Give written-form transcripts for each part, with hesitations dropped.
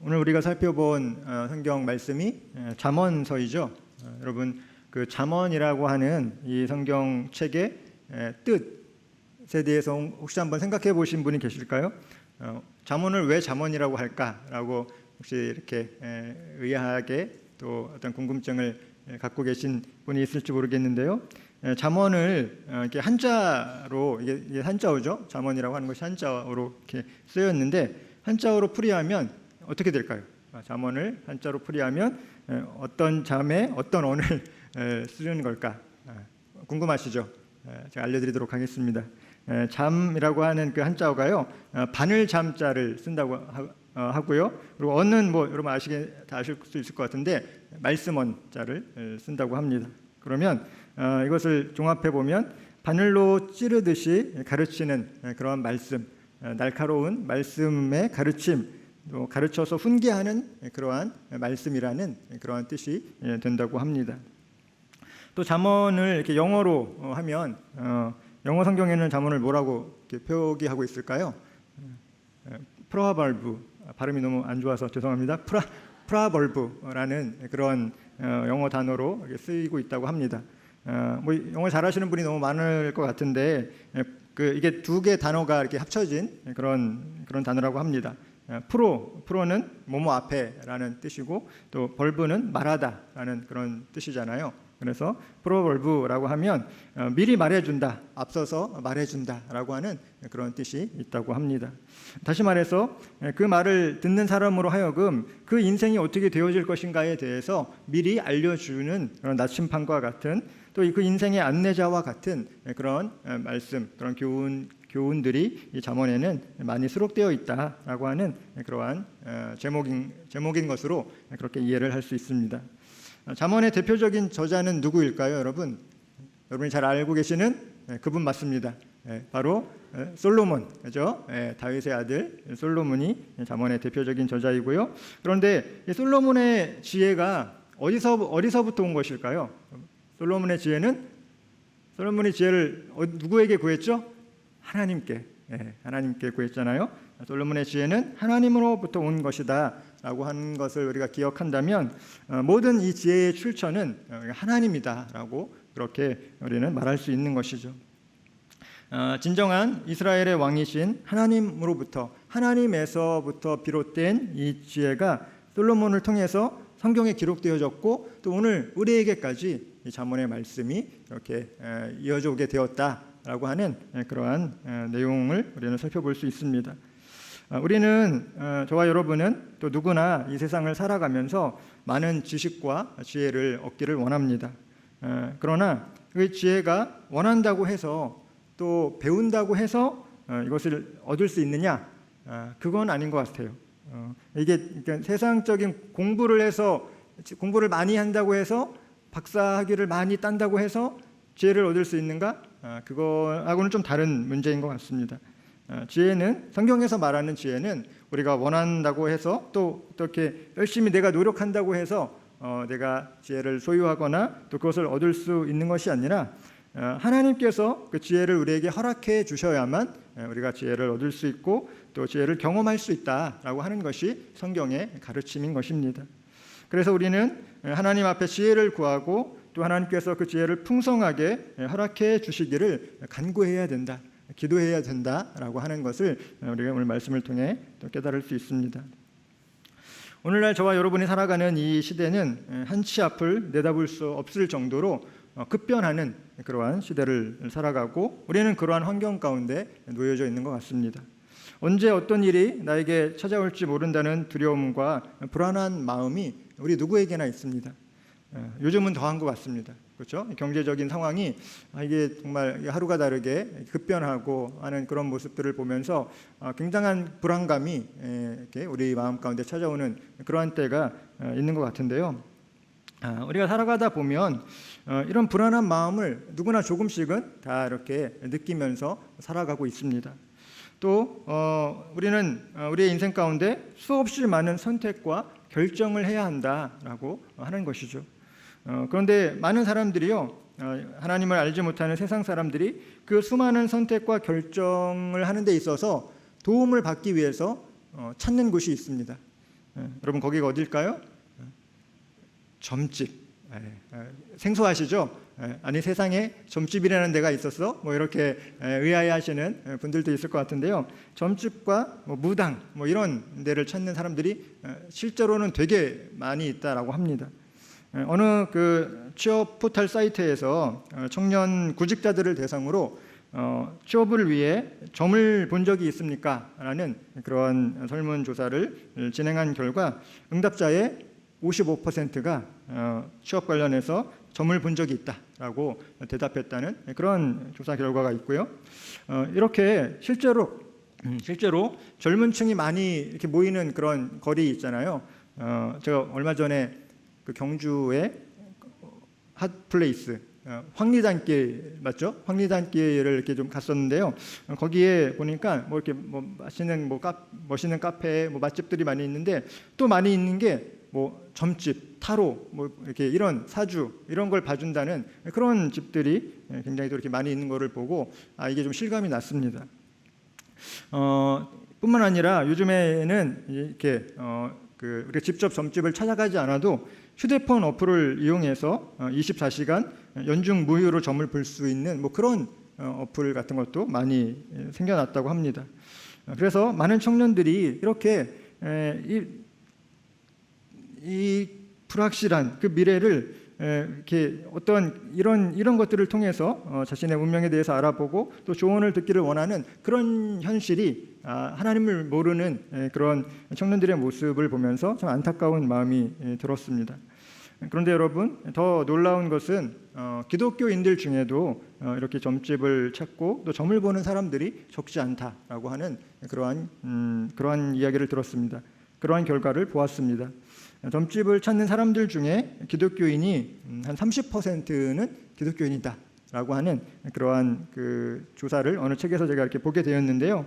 오늘 우리가 살펴본 성경 말씀이 잠언서이죠. 여러분, 그 잠언이라고 하는 이 성경책의 뜻에 대해서 혹시 한번 생각해 보신 분이 계실까요? 잠언을 왜 잠언이라고 할까라고 혹시 이렇게 의아하게 또 어떤 궁금증을 갖고 계신 분이 있을지 모르겠는데요. 잠언을 이렇게 한자로, 이게 한자어죠. 잠언이라고 하는 것이 한자어로 이렇게 쓰였는데, 한자어로 풀이하면 어떻게 될까요? 잠언을 한자로 풀이하면 어떤 잠에 어떤 언을 쓰는 걸까? 궁금하시죠? 제가 알려드리도록 하겠습니다. 잠이라고 하는 그 한자어가요, 바늘 잠자를 쓴다고 하고요. 그리고 언은 뭐 여러분 다 아실 수 있을 것 같은데 말씀 언자를 쓴다고 합니다. 그러면 이것을 종합해 보면 바늘로 찌르듯이 가르치는 그러한 말씀, 날카로운 말씀의 가르침, 또 가르쳐서 훈계하는 그러한 말씀이라는 그러한 뜻이 된다고 합니다. 또 잠언을 이렇게 영어로 하면 영어 성경에는 잠언을 뭐라고 이렇게 표기하고 있을까요? 프로버브, 발음이 너무 안 좋아서 죄송합니다. 프로버브라는 그런 영어 단어로 쓰이고 있다고 합니다. 뭐 영어 잘하시는 분이 너무 많을 것 같은데 이게 두 개 단어가 이렇게 합쳐진 그런 단어라고 합니다. 프로는 뭐뭐 앞에라는 뜻이고, 또 벌브는 말하다라는 그런 뜻이잖아요. 그래서 프로벌브라고 하면 미리 말해준다, 앞서서 말해준다라고 하는 그런 뜻이 있다고 합니다. 다시 말해서 그 말을 듣는 사람으로 하여금 그 인생이 어떻게 되어질 것인가에 대해서 미리 알려주는 그런 나침판과 같은, 또 그 인생의 안내자와 같은 그런 말씀, 그런 교훈들이 이 잠언에는 많이 수록되어 있다라고 하는 그러한 제목인 것으로 그렇게 이해를 할 수 있습니다. 잠언의 대표적인 저자는 누구일까요, 여러분? 여러분이 잘 알고 계시는 그분 맞습니다. 바로 솔로몬, 그죠? 다윗의 아들 솔로몬이 잠언의 대표적인 저자이고요. 그런데 이 솔로몬의 지혜가 어디서부터 온 것일까요? 솔로몬의 지혜를 누구에게 구했죠? 하나님께 구했잖아요. 솔로몬의 지혜는 하나님으로부터 온 것이다 라고 하는 것을 우리가 기억한다면 모든 이 지혜의 출처는 하나님이다 라고 그렇게 우리는 말할 수 있는 것이죠. 진정한 이스라엘의 왕이신 하나님에서부터 비롯된 이 지혜가 솔로몬을 통해서 성경에 기록되어졌고, 또 오늘 우리에게까지 이 잠언의 말씀이 이렇게 이어져 오게 되었다라고 하는 그러한 내용을 우리는 살펴볼 수 있습니다. 우리는, 저와 여러분은 또 누구나 이 세상을 살아가면서 많은 지식과 지혜를 얻기를 원합니다. 그러나 그 지혜가 원한다고 해서, 또 배운다고 해서 이것을 얻을 수 있느냐? 그건 아닌 것 같아요. 이게 세상적인 공부를 많이 한다고 해서, 박사학위를 많이 딴다고 해서 지혜를 얻을 수 있는가? 그거하고는 좀 다른 문제인 것 같습니다. 지혜는, 성경에서 말하는 지혜는 우리가 원한다고 해서, 또 어떻게 열심히 내가 노력한다고 해서 내가 지혜를 소유하거나 또 그것을 얻을 수 있는 것이 아니라, 하나님께서 그 지혜를 우리에게 허락해 주셔야만 우리가 지혜를 얻을 수 있고 또 지혜를 경험할 수 있다라고 하는 것이 성경의 가르침인 것입니다. 그래서 우리는 하나님 앞에 지혜를 구하고, 또 하나님께서 그 지혜를 풍성하게 허락해 주시기를 간구해야 된다, 기도해야 된다라고 하는 것을 우리가 오늘 말씀을 통해 또 깨달을 수 있습니다. 오늘날 저와 여러분이 살아가는 이 시대는 한치 앞을 내다볼 수 없을 정도로 급변하는 그러한 시대를 살아가고, 우리는 그러한 환경 가운데 놓여져 있는 것 같습니다. 언제 어떤 일이 나에게 찾아올지 모른다는 두려움과 불안한 마음이 우리 누구에게나 있습니다. 요즘은 더한 것 같습니다. 그렇죠? 경제적인 상황이 이게 정말 하루가 다르게 급변하고 하는 그런 모습들을 보면서 굉장한 불안감이 이렇게 우리 마음 가운데 찾아오는 그러한 때가 있는 것 같은데요. 우리가 살아가다 보면 이런 불안한 마음을 누구나 조금씩은 다 이렇게 느끼면서 살아가고 있습니다. 또 우리는 우리의 인생 가운데 수없이 많은 선택과 결정을 해야 한다라고 하는 것이죠. 그런데 많은 사람들이요, 하나님을 알지 못하는 세상 사람들이 그 수많은 선택과 결정을 하는 데 있어서 도움을 받기 위해서 찾는 곳이 있습니다. 여러분 거기가 어딜까요? 점집. 생소하시죠? 아니 세상에 점집이라는 데가 있었어? 뭐 이렇게 의아해하시는 분들도 있을 것 같은데요. 점집과 뭐 무당 뭐 이런 데를 찾는 사람들이 실제로는 되게 많이 있다라고 합니다. 어느 그 취업 포털 사이트에서 청년 구직자들을 대상으로 취업을 위해 점을 본 적이 있습니까? 라는 그런 설문조사를 진행한 결과 응답자의 55%가 취업 관련해서 점을 본 적이 있다라고 대답했다는 그런 조사 결과가 있고요. 이렇게 실제로 젊은 층이 많이 이렇게 모이는 그런 거리 있잖아요. 제가 얼마 전에 그 경주의 핫플레이스 황리단길 맞죠? 황리단길을 이렇게 좀 갔었는데요. 거기에 보니까 뭐 이렇게 뭐 멋있는 카페, 뭐 맛집들이 많이 있는데 또 많이 있는 게 뭐 점집, 타로, 뭐 이렇게 이런 사주 이런 걸 봐준다는 그런 집들이 굉장히 또 이렇게 많이 있는 거를 보고 이게 좀 실감이 났습니다. 뿐만 아니라 요즘에는 이렇게 우리가 직접 점집을 찾아가지 않아도 휴대폰 어플을 이용해서 24시간 연중 무휴로 점을 볼 수 있는 뭐 그런 어플 같은 것도 많이 생겨났다고 합니다. 그래서 많은 청년들이 이렇게 이 불확실한 그 미래를 이렇게 어떤 이런 것들을 통해서 자신의 운명에 대해서 알아보고 또 조언을 듣기를 원하는 그런 현실이 하나님을 모르는 그런 청년들의 모습을 보면서 참 안타까운 마음이 들었습니다. 그런데 여러분 더 놀라운 것은 기독교인들 중에도 이렇게 점집을 찾고 또 점을 보는 사람들이 적지 않다라고 하는 그러한 이야기를 들었습니다. 그러한 결과를 보았습니다. 점집을 찾는 사람들 중에 기독교인이 한 30%는 기독교인이다라고 하는 그러한 그 조사를 어느 책에서 제가 이렇게 보게 되었는데요.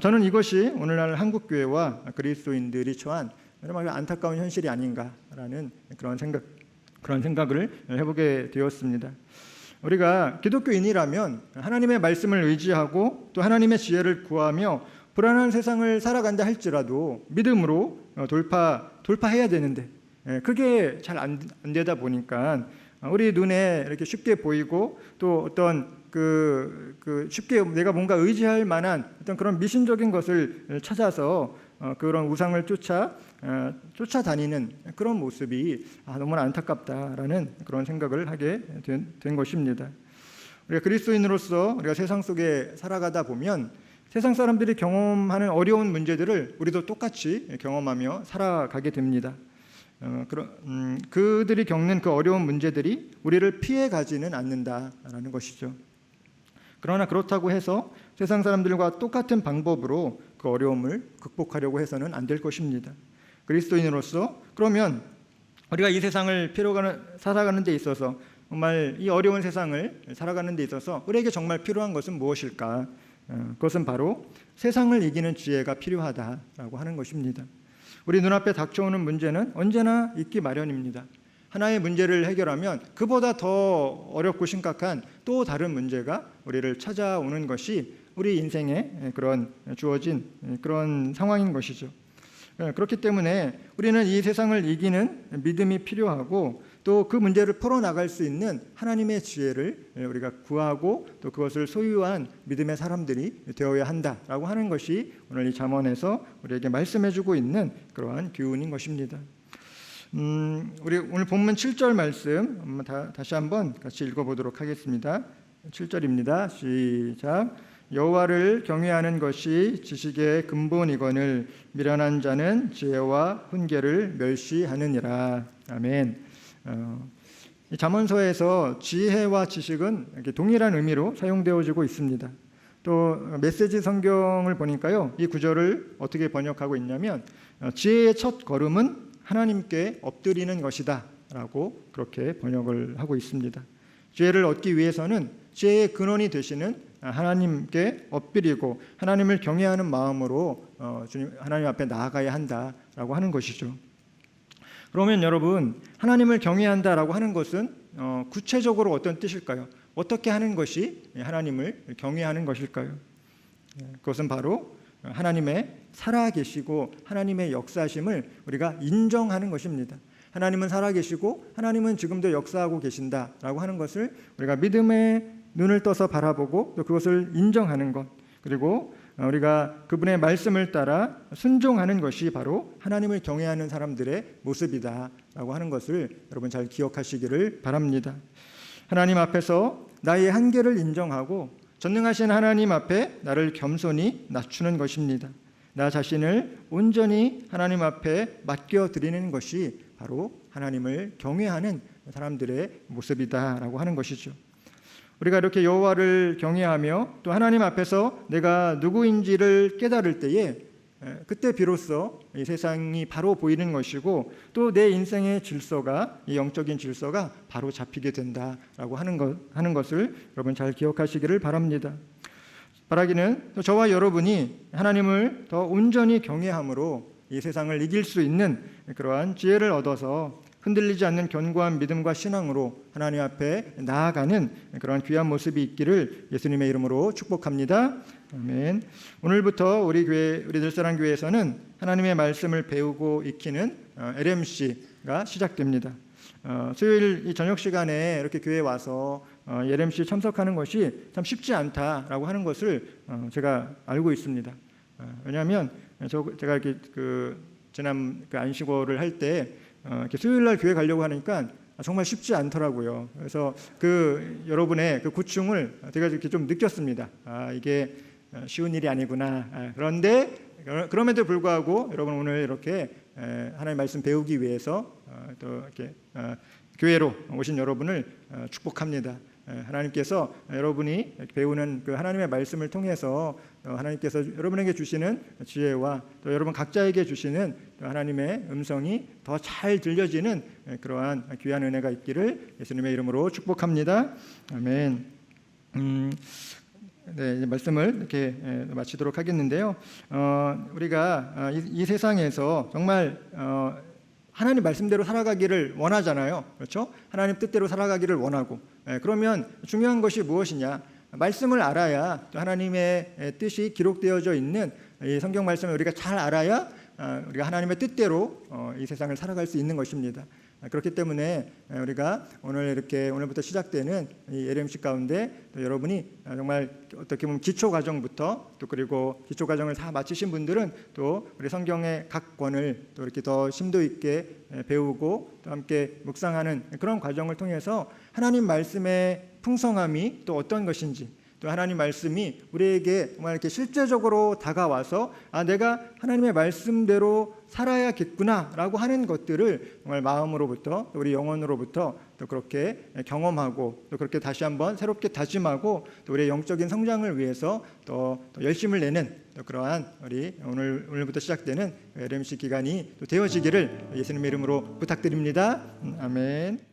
저는 이것이 오늘날 한국 교회와 그리스도인들이 처한 정말 안타까운 현실이 아닌가라는 그런 생각을 해보게 되었습니다. 우리가 기독교인이라면 하나님의 말씀을 의지하고 또 하나님의 지혜를 구하며 불안한 세상을 살아간다 할지라도 믿음으로 돌파해야 되는데 그게 잘 안 되다 보니까 우리 눈에 이렇게 쉽게 보이고 또 어떤 쉽게 내가 뭔가 의지할 만한 어떤 그런 미신적인 것을 찾아서 그런 우상을 쫓아다니는 그런 모습이 너무나 안타깝다라는 그런 생각을 하게 된 것입니다. 우리가 그리스도인으로서 우리가 세상 속에 살아가다 보면 세상 사람들이 경험하는 어려운 문제들을 우리도 똑같이 경험하며 살아가게 됩니다. 그들이 겪는 그 어려운 문제들이 우리를 피해 가지는 않는다라는 것이죠. 그러나 그렇다고 해서 세상 사람들과 똑같은 방법으로 그 어려움을 극복하려고 해서는 안 될 것입니다. 그리스도인으로서 그러면 우리가 이 세상을 살아가는 데 있어서 정말 이 어려운 세상을 살아가는 데 있어서 우리에게 정말 필요한 것은 무엇일까? 그것은 바로 세상을 이기는 지혜가 필요하다라고 하는 것입니다. 우리 눈앞에 닥쳐오는 문제는 언제나 있기 마련입니다. 하나의 문제를 해결하면 그보다 더 어렵고 심각한 또 다른 문제가 우리를 찾아오는 것이 우리 인생에 그런 주어진 그런 상황인 것이죠. 그렇기 때문에 우리는 이 세상을 이기는 믿음이 필요하고 또 그 문제를 풀어나갈 수 있는 하나님의 지혜를 우리가 구하고 또 그것을 소유한 믿음의 사람들이 되어야 한다라고 하는 것이 오늘 이 잠언에서 우리에게 말씀해주고 있는 그러한 교훈인 것입니다. 우리 오늘 본문 7절 말씀 다시 한번 같이 읽어보도록 하겠습니다. 7절입니다. 시작. 여호와를 경외하는 것이 지식의 근본이거늘 미련한 자는 지혜와 훈계를 멸시하느니라. 아멘. 이 잠언서에서 지혜와 지식은 이렇게 동일한 의미로 사용되어지고 있습니다. 또 메시지 성경을 보니까요, 이 구절을 어떻게 번역하고 있냐면 지혜의 첫 걸음은 하나님께 엎드리는 것이다라고 그렇게 번역을 하고 있습니다. 지혜를 얻기 위해서는 지혜의 근원이 되시는 하나님께 엎드리고 하나님을 경외하는 마음으로 하나님 앞에 나아가야 한다라고 하는 것이죠. 그러면 여러분, 하나님을 경외한다라고 하는 것은 구체적으로 어떤 뜻일까요? 어떻게 하는 것이 하나님을 경외하는 것일까요? 그것은 바로 하나님의 살아계시고 하나님의 역사심을 우리가 인정하는 것입니다. 하나님은 살아계시고 하나님은 지금도 역사하고 계신다라고 하는 것을 우리가 믿음의 눈을 떠서 바라보고 또 그것을 인정하는 것, 그리고 우리가 그분의 말씀을 따라 순종하는 것이 바로 하나님을 경외하는 사람들의 모습이다라고 하는 것을 여러분 잘 기억하시기를 바랍니다. 하나님 앞에서 나의 한계를 인정하고 전능하신 하나님 앞에 나를 겸손히 낮추는 것입니다. 나 자신을 온전히 하나님 앞에 맡겨드리는 것이 바로 하나님을 경외하는 사람들의 모습이다라고 하는 것이죠. 우리가 이렇게 여호와를 경외하며 또 하나님 앞에서 내가 누구인지를 깨달을 때에 그때 비로소 이 세상이 바로 보이는 것이고 또 내 인생의 질서가, 이 영적인 질서가 바로 잡히게 된다라고 하는 것을 여러분 잘 기억하시기를 바랍니다. 바라기는 저와 여러분이 하나님을 더 온전히 경외함으로 이 세상을 이길 수 있는 그러한 지혜를 얻어서 흔들리지 않는 견고한 믿음과 신앙으로 하나님 앞에 나아가는 그런 귀한 모습이 있기를 예수님의 이름으로 축복합니다. 아멘. 오늘부터 우리 늘사랑교회에서는 하나님의 말씀을 배우고 익히는 LMC가 시작됩니다. 수요일 이 저녁 시간에 이렇게 교회에 와서 LMC 참석하는 것이 참 쉽지 않다라고 하는 것을 제가 알고 있습니다. 왜냐하면 제가 이렇게 지난 안식월을 할 때 이렇게 수요일 날 교회 가려고 하니까 정말 쉽지 않더라고요. 그래서 여러분의 고충을 제가 이렇게 좀 느꼈습니다. 이게 쉬운 일이 아니구나. 그런데 그럼에도 불구하고 여러분 오늘 이렇게 하나님의 말씀 배우기 위해서 또 이렇게 교회로 오신 여러분을 축복합니다. 하나님께서 여러분이 배우는 그 하나님의 말씀을 통해서 하나님께서 여러분에게 주시는 지혜와 또 여러분 각자에게 주시는 하나님의 음성이 더 잘 들려지는 그러한 귀한 은혜가 있기를 예수님의 이름으로 축복합니다. 아멘. 네, 이제 말씀을 이렇게 마치도록 하겠는데요. 우리가 이 세상에서 정말 하나님 말씀대로 살아가기를 원하잖아요. 그렇죠? 하나님 뜻대로 살아가기를 원하고. 그러면 중요한 것이 무엇이냐? 말씀을 알아야 또 하나님의 뜻이 기록되어져 있는 이 성경 말씀을 우리가 잘 알아야 우리가 하나님의 뜻대로 이 세상을 살아갈 수 있는 것입니다. 그렇기 때문에 우리가 오늘부터 시작되는 이 LMC 가운데 또 여러분이 정말 어떻게 보면 기초 과정부터 또 그리고 기초 과정을 다 마치신 분들은 또 우리 성경의 각 권을 또 이렇게 더 심도 있게 배우고 또 함께 묵상하는 그런 과정을 통해서 하나님 말씀의 풍성함이 또 어떤 것인지 또 하나님 말씀이 우리에게 정말 이렇게 실제적으로 다가와서 내가 하나님의 말씀대로 살아야겠구나라고 하는 것들을 정말 마음으로부터 우리 영혼으로부터 또 그렇게 경험하고 또 그렇게 다시 한번 새롭게 다짐하고 또 우리의 영적인 성장을 위해서 또 열심을 내는 또 그러한 우리 오늘부터 시작되는 LMC 기간이 또 되어지기를 예수님의 이름으로 부탁드립니다. 아멘.